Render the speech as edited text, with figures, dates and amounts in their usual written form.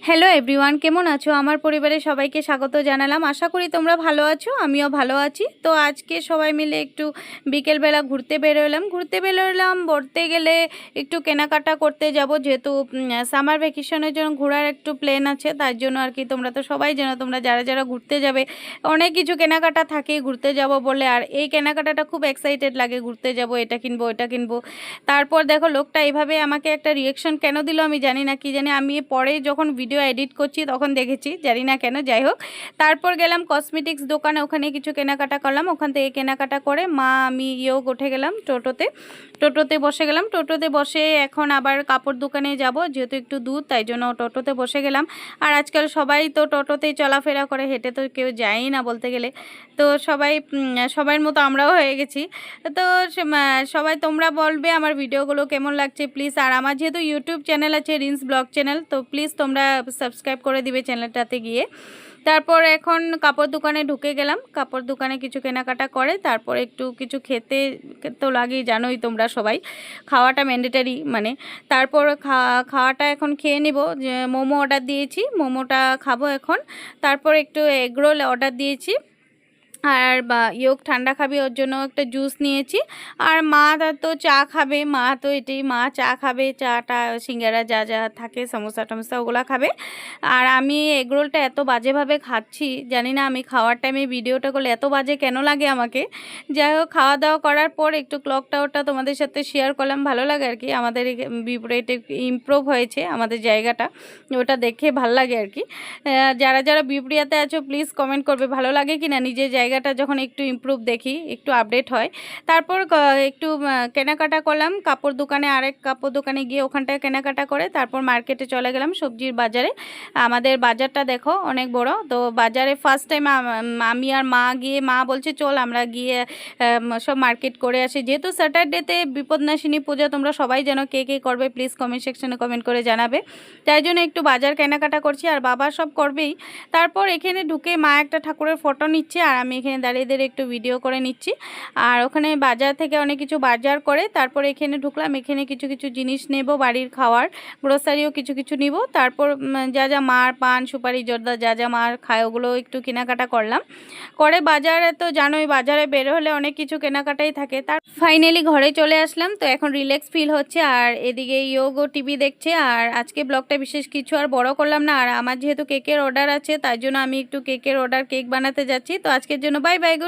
Hello everyone, কেমন আছো? আমার পরিবারের সবাইকে স্বাগত জানালাম। আশা করি তোমরা ভালো আছো, আমিও ভালো আছি। তো আজকে সবাই মিলে একটু বিকেলবেলা ঘুরতে বেরোলাম বলতে গেলে একটু কেনাকাটা করতে যাব, যেহেতু সামার ভ্যাকেশনের জন্য ঘোরার একটু প্ল্যান আছে। তার জন্য আর কি, তোমরা তো সবাই জানো, তোমরা যারা যারা ঘুরতে যাবে অনেক কিছু কেনাকাটা থাকে ঘুরতে যাব বলে। আর এই কেনাকাটাটা খুব এক্সাইটেড লাগে, ঘুরতে যাব, এটা কিনবো ওটা কিনবো। তারপর দেখো লোকটা এইভাবে আমাকে একটা রিয়েকশন কেন দিল আমি জানি না, কি জানি। আমি পরে যখন ভিডিও এডিট করছি তখন দেখেছি, জানি না কেন, যাই হোক। তারপর গেলাম কসমেটিক্স দোকানে, ওখানে কিছু কেনাকাটা করলাম। ওখান থেকে কেনাকাটা করে মা আমি উঠে গেলাম টোটোতে বসে গেলাম। টোটোতে বসে এখন আবার কাপড় দোকানে যাব, যেহেতু একটু দূর, তাই জন্য টোটোতে বসে গেলাম। আর আজকাল সবাই তো টোটোতেই চলাফেরা করে, হেঁটে তো কেউ যায়ই না বলতে গেলে। তো সবার মতো আমরাও হয়ে গেছি। তো সবাই তোমরা বলবে আমার ভিডিওগুলো কেমন লাগছে প্লিজ। আর আমার যেহেতু ইউটিউব চ্যানেল আছে, রিন্স ব্লগ চ্যানেল, তো প্লিজ তোমরা সাবস্ক্রাইব করে দিবে চ্যানেলটাতে গিয়ে। তারপর এখন কাপড় দোকানে ঢুকে গেলাম। কাপড় দোকানে কিছু কেনাকাটা করে তারপর একটু কিছু খেতে তো লাগেই, জানোই তোমরা সবাই, খাওয়াটা ম্যান্ডেটারি মানে। তারপর খাওয়াটা এখন খেয়ে নিব। যে মোমো অর্ডার দিয়েছি, মোমোটা খাবো এখন। তারপর একটু এগরোল অর্ডার দিয়েছি। আর ইয়োক ঠান্ডা খাবে, ওর জন্য একটা জুস নিয়েছি। আর মা তো চা খাবে, মা চা খাবে, চাটা সিঙ্গারা যা যা থাকে, সমোসা টমোসা ওগুলো খাবে। আর আমি এগরোলটা এত বাজেভাবে খাচ্ছি, জানি না আমি খাওয়ার টাইমে ভিডিওটা করলে এত বাজে কেন লাগে আমাকে। যাই হোক, খাওয়া দাওয়া করার পর একটু ক্লকটা ওটা তোমাদের সাথে শেয়ার করলাম, ভালো লাগে আর কি। আমাদের বিপরীতে ইমপ্রুভ হয়েছে আমাদের জায়গাটা, ওটা দেখে ভালো লাগে আর কি। যারা যারা বিপরীতে আছো প্লিজ কমেন্ট করবে ভালো লাগে কি না নিজের জায়গাটা যখন একটু ইমপ্রুভ দেখি, একটু আপডেট হয়। তারপর একটু কেনাকাটা করলাম কাপড় দোকানে, আরেক কাপড় দোকানে গিয়ে ওখানটায় কেনাকাটা করে তারপর মার্কেটে চলে গেলাম, সবজির বাজারে। আমাদের বাজারটা দেখো অনেক বড়। তো বাজারে ফার্স্ট টাইম আমি আর মা গিয়ে, মা বলছে চল আমরা গিয়ে সব মার্কেট করে আসি। যেহেতু স্যাটারডেতে বিপদনাশিনী পূজা, তোমরা সবাই জানো, কে কে করবে প্লিজ কমেন্ট সেকশনে কমেন্ট করে জানাবে। তাই জন্য একটু বাজার কেনাকাটা করছি, আর বাবা সব করবেই। তারপর এখানে ঢুকে মা একটা ঠাকুরের ফটো নিচ্ছে, আর আমি এখানে দাঁড়িয়ে দাঁড়িয়ে একটু ভিডিও করে নিচ্ছি। আর ওখানে বাজার থেকে অনেক কিছু বাজার করে তারপর এখানে ঢুকলাম। এখানে কিছু কিছু জিনিস নেব, বাড়ির খাওয়ার গ্রোসারিও কিছু কিছু নিব। তারপর যা যা মার পান সুপারি জর্দা যা যা মার খায় ওগুলো একটু কেনাকাটা করলাম। করে বাজারে তো জানোই, বাজারে বের হলে অনেক কিছু কেনাকাটাই থাকে। তার ফাইনালি ঘরে চলে আসলাম। তো এখন রিল্যাক্স ফিল হচ্ছে, আর এদিকে ইয়োগো টিভি দেখছে। আর আজকে ব্লগটা বিশেষ কিছু আর বড় করলাম না। আর আমার যেহেতু কেকের অর্ডার আছে, তাই জন্য আমি একটু কেক বানাতে যাচ্ছি। তো আজকের জন্য বাই বাই, গুড।